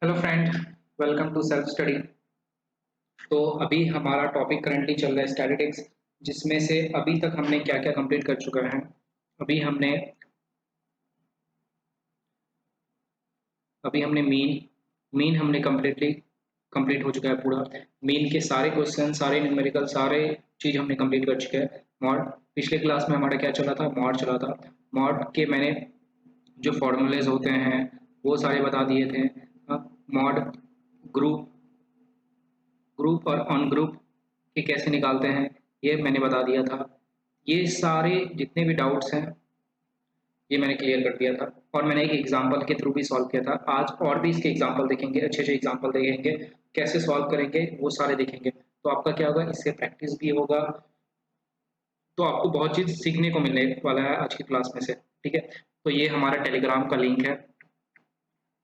Hello friend, welcome to self study. तो अभी हमारा टॉपिक करंटली चल रहा है स्टैटिस्टिक्स, जिसमें से अभी तक हमने क्या क्या कंप्लीट कर चुका है। अभी हमने अभी हमने मीन हमने कम्प्लीटली कंप्लीट हो चुका है पूरा। मीन के सारे क्वेश्चन, सारे न्यूमेरिकल, सारे चीज़ हमने कंप्लीट कर चुके हैं। मॉड पिछले क्लास में हमारा क्या चला था, मॉड चला था। मॉड के मैंने जो फॉर्मूलेज होते हैं वो सारे बता दिए थे। मॉड ग्रुप ग्रुप और ऑन ग्रुप के कैसे निकालते हैं ये मैंने बता दिया था। ये सारे जितने भी डाउट्स हैं ये मैंने क्लियर कर दिया था, और मैंने एक एग्जांपल के थ्रू भी सॉल्व किया था। आज और भी इसके एग्जांपल देखेंगे, अच्छे अच्छे एग्जांपल देखेंगे, कैसे सॉल्व करेंगे वो सारे देखेंगे। तो आपका क्या होगा, इससे प्रैक्टिस भी होगा, तो आपको बहुत चीज़ सीखने को मिलने वाला है आज की क्लास में से। ठीक है, तो ये हमारा टेलीग्राम का लिंक है,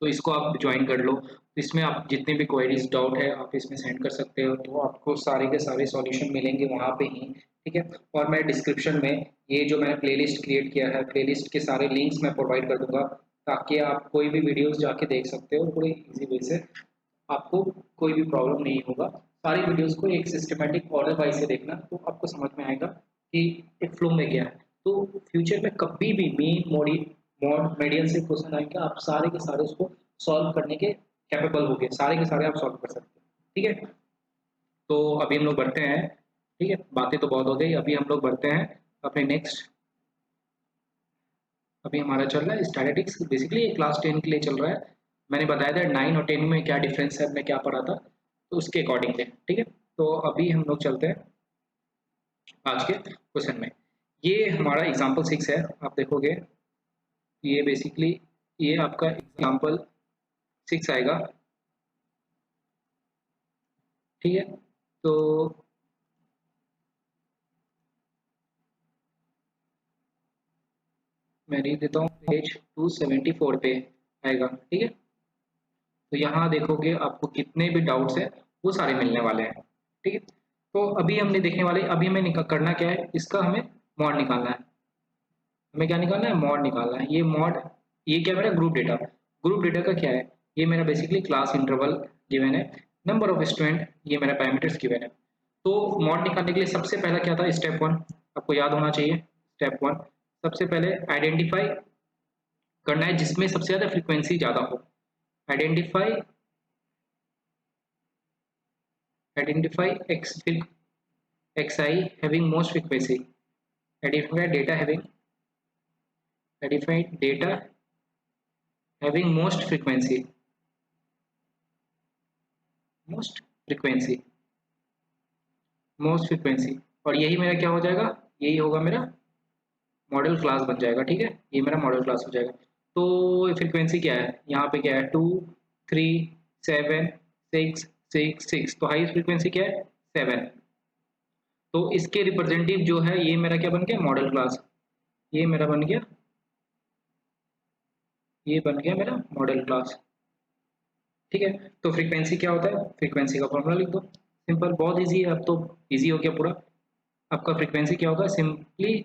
तो इसको आप ज्वाइन कर लो। इसमें आप जितने भी क्वेरीज डाउट है आप इसमें सेंड कर सकते हो, तो आपको सारे के सारे सॉल्यूशन मिलेंगे वहाँ पे ही। ठीक है, और मैं डिस्क्रिप्शन में ये जो मैंने प्लेलिस्ट क्रिएट किया है, प्लेलिस्ट के सारे लिंक्स मैं प्रोवाइड कर दूंगा, ताकि आप कोई भी वीडियोस जाके देख सकते हो पूरी इजी वे से। आपको कोई भी प्रॉब्लम नहीं होगा। सारी वीडियोस को एक सिस्टमेटिक ऑर्डर वाइज से देखना, तो आपको समझ में आएगा कि एक फ्लो में गया है। तो फ्यूचर में कभी भी मीन मॉड मीडियन से क्वेश्चन आएंगे, आप सारे के सारे उसको सॉल्व करने के कैपेबल हो गए, सारे के सारे आप सॉल्व कर सकते हैं। ठीक है, तो अभी हम लोग बढ़ते हैं। ठीक है, बातें तो बहुत हो गई, अभी हम लोग बढ़ते हैं अपने नेक्स्ट। अभी हमारा चल रहा है स्टैटिस्टिक्स, बेसिकली क्लास 10 के लिए चल रहा है। मैंने बताया था 9 और 10 में क्या डिफरेंस है, मैं क्या पढ़ा था, तो उसके अकॉर्डिंग है। ठीक है, तो अभी हम लोग चलते हैं आज के क्वेश्चन में। ये हमारा एग्जाम्पल 6 है, आप देखोगे ये बेसिकली ये आपका एग्जाम्पल 6 आएगा। ठीक है, तो मैं लिख देता हूँ पेज 274 पे आएगा। ठीक है, तो यहाँ देखोगे आपको कितने भी डाउट्स हैं वो सारे मिलने वाले हैं। ठीक है, तो अभी हमने देखने वाले, अभी हमें करना क्या है, इसका हमें मॉड निकालना है। हमें क्या निकालना है, मॉड निकालना है। ये मॉड, ये क्या मेरा ग्रुप डेटा, ग्रुप डेटा का क्या है, ये मेरा बेसिकली क्लास इंटरवल गिवन है, नंबर ऑफ स्टूडेंट ये मेरा पैरामीटर्स गिवन है। तो मॉड निकालने के लिए सबसे पहला क्या था, स्टेप 1 आपको याद होना चाहिए। स्टेप 1 सबसे पहले आइडेंटिफाई करना है जिसमें सबसे ज्यादा फ्रीक्वेंसी ज्यादा हो। Identify identify xi having most frequency, identify data having identify data having most frequency और यही मेरा क्या हो जाएगा, यही होगा मेरा मॉडल क्लास बन जाएगा। ठीक है, ये मेरा मॉडल क्लास हो जाएगा। तो फ्रीक्वेंसी क्या है, यहाँ पे क्या है 2 3 7 6 6 6, तो हाईएस्ट फ्रीक्वेंसी क्या है 7। तो इसके रिप्रेजेंटेटिव जो है ये मेरा क्या बन गया, मॉडल क्लास, ये मेरा बन गया, ये बन गया मेरा मॉडल क्लास। ठीक है, तो फ्रीक्वेंसी क्या होता है, फ्रीक्वेंसी का फॉर्मूला लिख दो, सिंपल, बहुत इजी है, अब तो इजी हो गया पूरा। आपका फ्रीक्वेंसी क्या होगा, सिंपली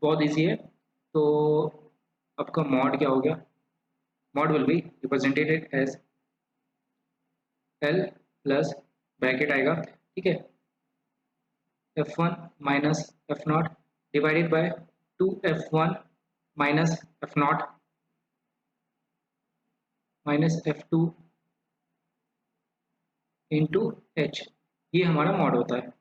बहुत इजी है। तो आपका मॉड क्या हो गया, mode will be represented as L plus bracket आएगा। ठीक है, f1 माइनस F nought divided by 2f1 minus F nought minus f2 into H, ये हमारा मॉड होता है।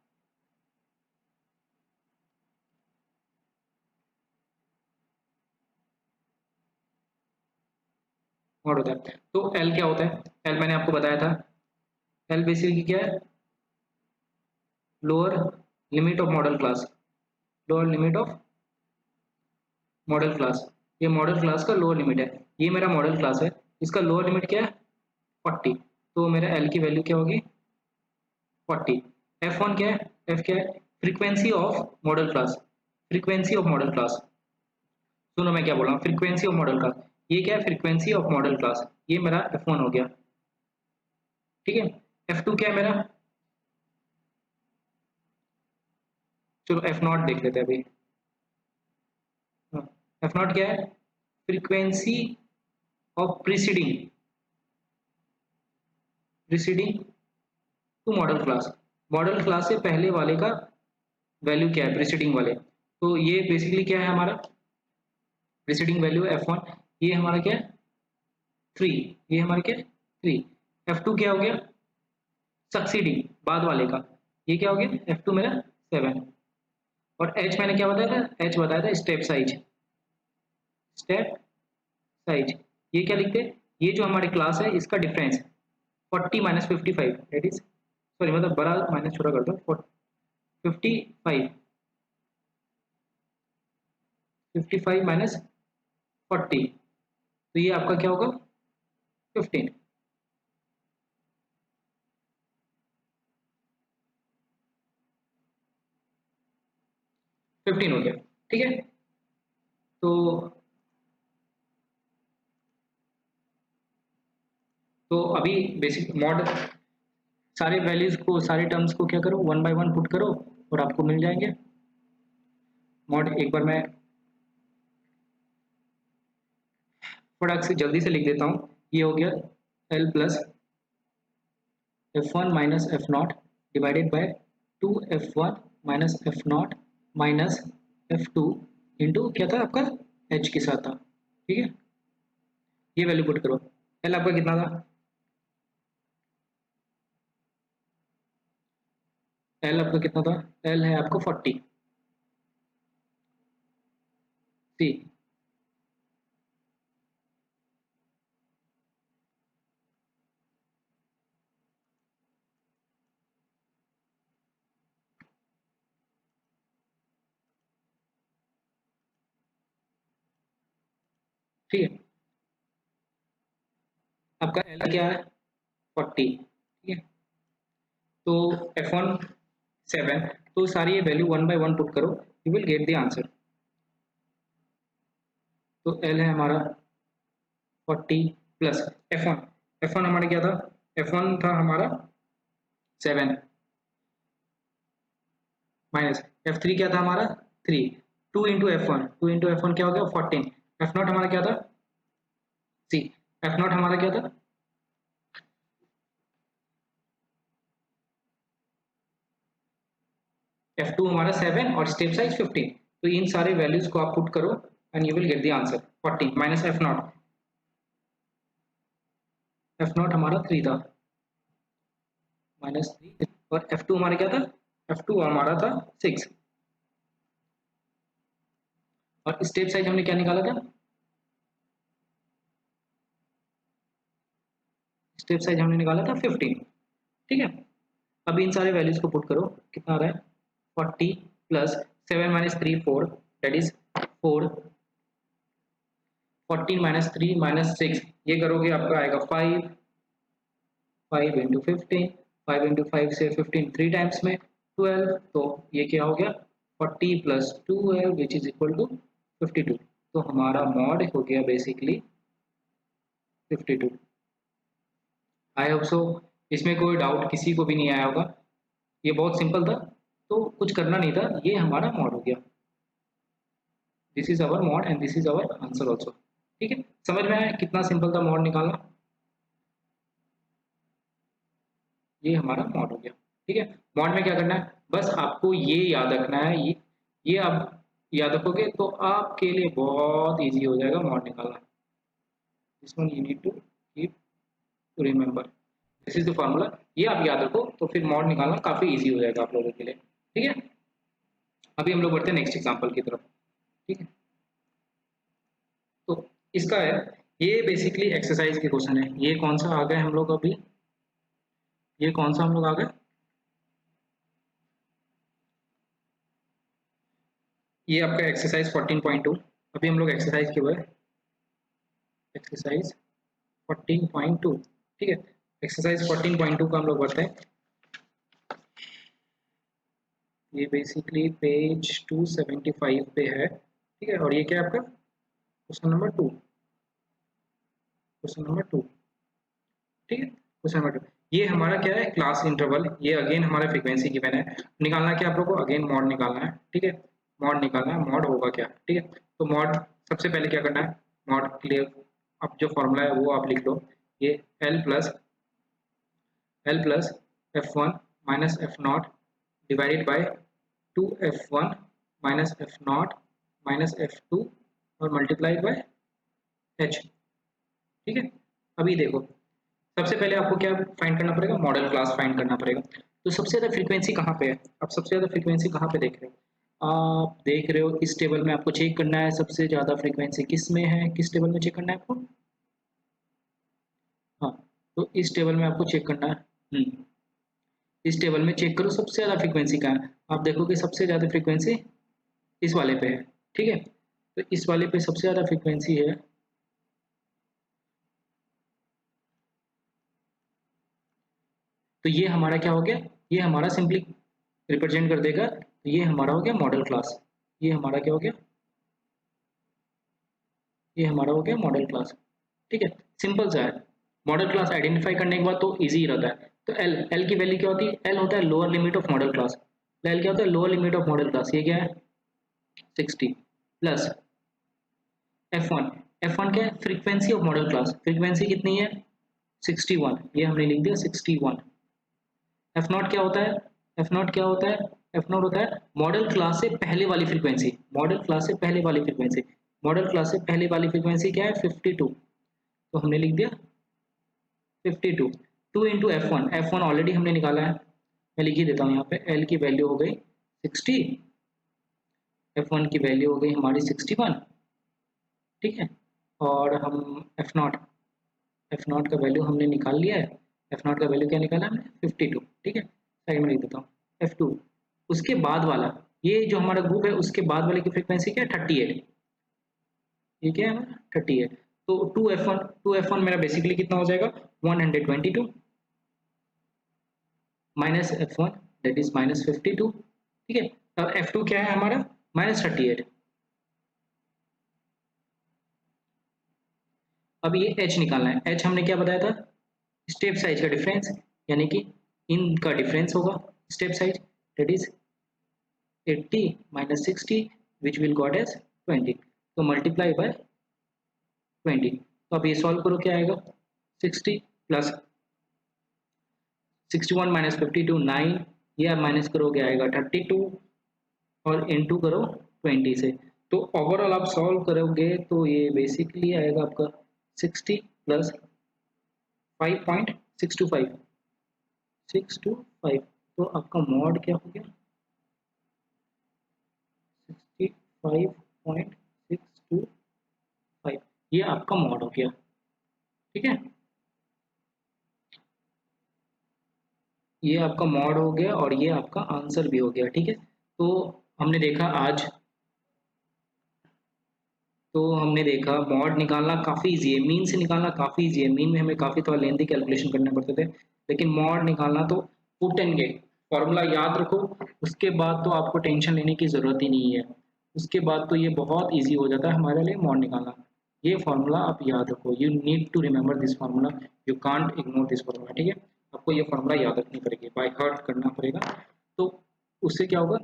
मॉड होता है, तो एल क्या होता है, एल मैंने आपको बताया था, एल बेसिकली क्या है, lower limit of model class, lower limit of model class, ये मॉडल क्लास का लोअर लिमिट है। ये मेरा मॉडल क्लास है, इसका लोअर लिमिट क्या है 40, तो मेरा एल की वैल्यू क्या होगी 40। F1 क्या है, एफ क्या है, frequency of model class, frequency of model class, सुनो मैं क्या बोल रहा हूँ, फ्रीक्वेंसी ऑफ मॉडल क्लास, ये क्या है फ्रीक्वेंसी ऑफ मॉडल क्लास, ये मेरा F1 हो गया। ठीक है, F2 क्या है मेरा, चलो एफ नॉट देख लेते हैं अभी। एफ नॉट क्या है, frequency of preceding preceding to modal class, modal class से पहले वाले का वैल्यू क्या है, प्रीसीडिंग वाले। तो ये बेसिकली क्या है हमारा प्रीसीडिंग वैल्यू f1, ये हमारा क्या है 3, ये हमारा क्या है 3। f2 क्या हो गया सक्सीडिंग बाद वाले का, ये क्या हो गया f2 मेरा 7। और h मैंने क्या बताया था, h बताया था स्टेप साइज, स्टेप साइज ये क्या लिखते हैं, ये जो हमारी क्लास है इसका difference 40 minus 55 that is, sorry मतलब बड़ा माइनस छोटा कर दो 55, 55 माइनस 40, तो ये आपका क्या होगा 15। हो गया, ठीक है। तो अभी बेसिक मॉड सारे वैल्यूज को, सारे टर्म्स को क्या करो 1 बाय 1 पुट करो और आपको मिल जाएंगे मॉड। एक बार मैं फटाक से जल्दी से लिख देता हूँ, ये हो गया L प्लस F1 माइनस F nought divided by 2F1 minus F nought minus F2 into क्या था आपका H के साथ था, ठीक है। ये वैल्यू पुट करो, L आपका कितना था, L आपका कितना था, L है आपको 40 सी, ठीक है। आपका L क्या है 40, ठीक है। तो F1 7, तो सारी ये वैल्यू 1 बाय 1 पुट करो, you will get the answer. तो L है हमारा 40 प्लस F1 हमारा क्या था, F1 था हमारा 7 माइनस F3 क्या था हमारा 3, 2 इंटू F1 क्या हो गया 14। एफ नॉट हमारा क्या था सी, एफ नॉट हमारा क्या था F2 हमारा 7 और स्टेप साइज 15। तो इन सारे वैल्यूज को आप पुट करो and you will get the answer 14 minus F not हमारा 3 था माइनस 3, और F2 हमारा क्या था, F2 हमारा था 6, और स्टेप साइज हमने क्या निकाला था, स्टेप साइज हमने निकाला था 15, ठीक है। अब इन सारे वैल्यूज को पुट करो, कितना आ रहा है 40 plus 7 minus 3 4 that is 4, 14 minus 3 minus 6, ये करोगे आपका आएगा 5, 5 इंटू 15, 5 इंटू 5 से 15 3 टाइम्स में 12, तो ये क्या हो गया 40 plus 12 which is equal to 52। तो हमारा मॉड हो गया बेसिकली 52। आई होप सो इसमें कोई डाउट किसी को भी नहीं आया होगा, ये बहुत सिंपल था, तो कुछ करना नहीं था, ये हमारा मॉड हो गया। This is our mod and this is our answer also, ठीक है। समझ में आया कितना सिंपल था मॉड निकालना, ये हमारा मॉड हो गया, ठीक है। मॉड में क्या करना है, बस आपको ये याद रखना है, ये आप याद रखोगे तो आपके लिए बहुत इजी हो जाएगा मॉड निकालना। This one you need to keep to remember, this is the formula, ये आप याद रखो तो फिर मॉड निकालना काफी इजी हो जाएगा आप लोगों के लिए, ठीक है। अभी हम लोग बढ़ते हैं नेक्स्ट एग्जाम्पल की तरफ, ठीक है। तो इसका है, ये बेसिकली एक्सरसाइज के क्वेश्चन है, ये कौन सा आ गया हम लोग अभी, ये कौन सा हम लोग आ गए, ये आपका एक्सरसाइज 14.2। अभी हम लोग एक्सरसाइज के बाद एक्सरसाइज 14.2, ठीक है। एक्सरसाइज 14.2 का हम लोग बढ़ते हैं, ये बेसिकली पेज 275 पे है, ठीक है। और ये क्या है आपका क्वेश्चन नंबर 2, क्वेश्चन नंबर 2, ठीक है। क्वेश्चन नंबर 2, ये हमारा क्या है क्लास इंटरवल, ये अगेन हमारा फ्रीक्वेंसी गिवन है, निकालना क्या आप लोगों को, अगेन मॉड निकालना है, ठीक है। मॉड निकालना है, मॉड होगा क्या, ठीक है। तो मॉड सबसे पहले क्या करना है, मॉड क्लियर, अब जो फॉर्मूला है वो आप लिख लो, ये L plus L plus f1 माइनस F nought divided by 2f1 minus F nought minus f2 और मल्टीप्लाइड बाय h। ठीक है, अभी देखो सबसे पहले आपको क्या फाइंड करना पड़ेगा, मॉडल क्लास फाइंड करना पड़ेगा। तो सबसे ज़्यादा फ्रीक्वेंसी कहाँ पे है, आप सबसे ज़्यादा फ्रीक्वेंसी कहाँ पे देख रहे हो, आप देख रहे हो इस टेबल में। आपको चेक करना है सबसे ज़्यादा फ्रीक्वेंसी किस में है, किस टेबल में चेक करना है आपको, हाँ तो इस टेबल में आपको चेक करना है। इस टेबल में चेक करो सबसे ज़्यादा फ्रीक्वेंसी कहाँ है, आप देखोगे सबसे ज़्यादा फ्रीक्वेंसी इस वाले पे है। ठीक है, तो इस वाले पे सबसे ज़्यादा फ्रीक्वेंसी है, तो ये हमारा क्या हो गया, ये हमारा सिंपली रिप्रेजेंट कर देगा, तो ये हमारा हो गया मॉडल क्लास। ये हमारा क्या हो गया, ये हमारा हो गया मॉडल क्लास। ठीक है, सिंपल सा है। मॉडल क्लास आइडेंटिफाई करने के बाद तो इजी रहता है। तो एल, एल की वैल्यू क्या होती है, एल होता है lower limit of model class. L क्या होता है, lower limit of model class, ये क्या है 60 प्लस f1। f1 क्या है, frequency of model class, frequency कितनी है 61, ये हमने लिख दिया 61। एफ नॉट क्या होता है, एफ नॉट क्या होता है, एफ नॉट होता है मॉडल क्लास से पहले वाली फ्रीक्वेंसी, मॉडल क्लास से पहले वाली फ्रीक्वेंसी, मॉडल क्लास से पहले वाली फ्रीक्वेंसी क्या है 52, तो हमने लिख दिया 52। 2 into F one, F one already हमने निकाला है, मैं लिख ही देता हूँ यहाँ पे, एल की वैल्यू हो गई 60, एफ वन की वैल्यू हो गई हमारी 61। ठीक है, और हम एफ नॉट का वैल्यू हमने निकाल लिया है, एफ नॉट का वैल्यू क्या निकाला हमने 52। ठीक है, साइड में लिख देता हूँ एफ टू। उसके बाद वाला, ये जो हमारा ग्रुप है उसके बाद वाले की फ्रीक्वेंसी क्या है 38, ये क्या है हमारा 38। तो 2f1, 2f1 मेरा बेसिकली कितना हो जाएगा 122 minus f1 that is minus 52। ठीक है, और f2 क्या है हमारा माइनस 38। अब ये h निकालना है, h हमने क्या बताया था, स्टेप साइज का डिफरेंस, यानी कि इनका डिफरेंस होगा step size, that is 80 minus 60 which will got as 20, तो मल्टीप्लाई बाय 20। तो अब ये सॉल्व करो क्या आएगा 60 प्लस 61 माइनस 52 9, ये आप माइनस करोगे आएगा 32 और इनटू करो 20 से। तो ओवरऑल आप सॉल्व करोगे तो ये बेसिकली आएगा आपका 60 प्लस 5.625 625, तो आपका मॉड क्या हो गया 65.625, ये आपका मॉड हो गया। ठीक है, ये आपका मॉड हो गया और ये आपका आंसर भी हो गया। ठीक है, तो हमने देखा आज, तो हमने देखा मॉड निकालना काफ़ी इजी है, मीन से निकालना काफ़ी इजी है। मीन में हमें काफ़ी थोड़ा लेंथी कैलकुलेशन करने पड़ते थे, लेकिन मॉड निकालना तो पुट एंड गेट, फॉर्मूला याद रखो, उसके बाद तो आपको टेंशन लेने की ज़रूरत ही नहीं है। उसके बाद तो ये बहुत ईजी हो जाता है हमारे लिए मॉड निकालना। ये फार्मूला आप याद रखो, you need to remember this formula, you can't ignore this formula. ठीक है, आपको ये फार्मूला याद रखनी पड़ेगी, बाय हार्ट करना पड़ेगा। तो उससे क्या होगा,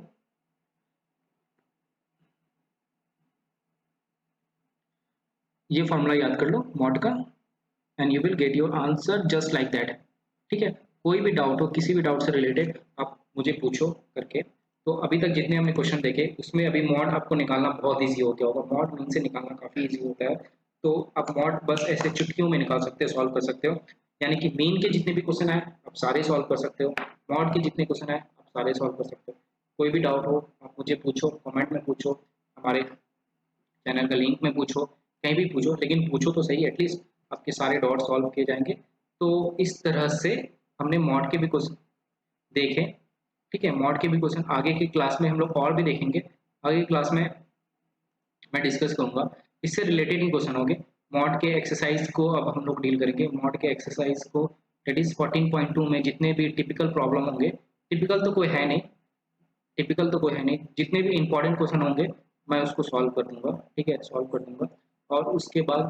ये फार्मूला याद कर लो मॉड का and you will get your answer just like that. ठीक है, कोई भी डाउट हो, किसी भी डाउट से रिलेटेड आप मुझे पूछो करके। तो अभी तक जितने हमने क्वेश्चन देखे उसमें अभी मॉड आपको निकालना बहुत इजी हो गया होगा, मॉड मीन से निकालना काफ़ी इजी होता है। तो आप मॉड बस ऐसे चुटकियों में निकाल सकते हो, सॉल्व कर सकते हो, यानी कि मीन के जितने भी क्वेश्चन आए आप सारे सॉल्व कर सकते हो, मॉड के जितने क्वेश्चन आए आप सारे सॉल्व कर सकते हो। कोई भी डाउट हो आप मुझे पूछो, कमेंट में पूछो, हमारे चैनल का लिंक में पूछो, कहीं भी पूछो, लेकिन पूछो तो सही, एटलीस्ट आपके सारे डाउट सॉल्व किए जाएंगे। तो इस तरह से हमने मॉड के भी क्वेश्चन देखे। ठीक है, मॉड के भी क्वेश्चन आगे की क्लास में हम लोग और भी देखेंगे, आगे की क्लास में मैं डिस्कस करूंगा, इससे रिलेटेड ही क्वेश्चन होंगे। मॉड के एक्सरसाइज को अब हम लोग डील करेंगे, मॉड के एक्सरसाइज को दैट इज 14.2 में जितने भी टिपिकल प्रॉब्लम होंगे, टिपिकल तो कोई है नहीं, टिपिकल तो कोई है नहीं, जितने भी इंपॉर्टेंट क्वेश्चन होंगे मैं उसको सॉल्व कर दूंगा। ठीक है, सॉल्व कर दूंगा और उसके बाद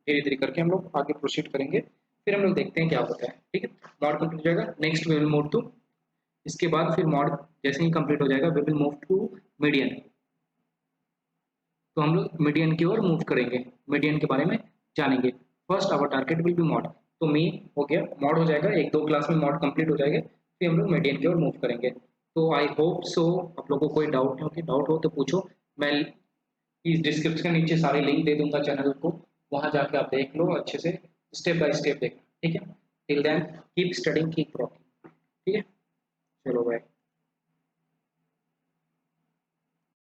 धीरे धीरे करके हम लोग आगे प्रोसीड करेंगे, फिर हम लोग देखते हैं क्या होता है। ठीक है, मॉड कंप्लीट हो जाएगा, next we will move to, इसके बाद फिर मॉड जैसे ही कंप्लीट हो जाएगा we will move to median. तो हम लोग मीडियन की ओर मूव करेंगे, मीडियन के बारे में जानेंगे। First hour target will be mod. तो मीन हो गया, मॉड हो जाएगा, 1-2 क्लास में मॉड कंप्लीट हो जाएगा, फिर हम लोग मीडियन की ओर मूव करेंगे। तो आई होप सो आप लोगों को कोई डाउट नहीं होगी, डाउट हो तो पूछो। मैं इस डिस्क्रिप्शन के नीचे सारे लिंक दे दूंगा चैनल को, वहाँ जाके आप देख लो अच्छे से, स्टेप बाय स्टेप देखना, ठीक है। Till then keep studying, keep rocking, ठीक है। चलो बाय।